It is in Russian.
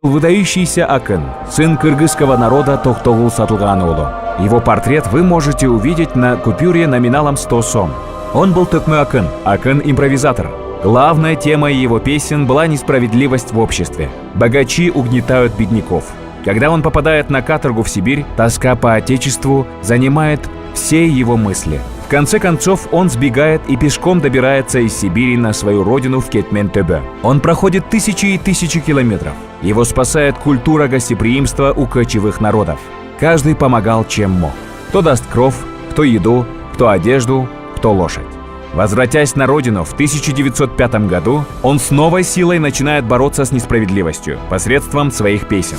Выдающийся акын, сын кыргызского народа Токтогул Сатылгаануулу. Его портрет вы можете увидеть на купюре номиналом 100 сом. Он был токмой акын-импровизатор. Главная тема его песен была несправедливость в обществе. Богачи угнетают бедняков. Когда он попадает на каторгу в Сибирь, тоска по отечеству занимает все его мысли. В конце концов, он сбегает и пешком добирается из Сибири на свою родину в Кетмен-Төбе. Он проходит тысячи и тысячи километров. Его спасает культура гостеприимства у кочевых народов. Каждый помогал, чем мог. Кто даст кров, кто еду, кто одежду, кто лошадь. Возвратясь на родину в 1905 году, он с новой силой начинает бороться с несправедливостью посредством своих песен.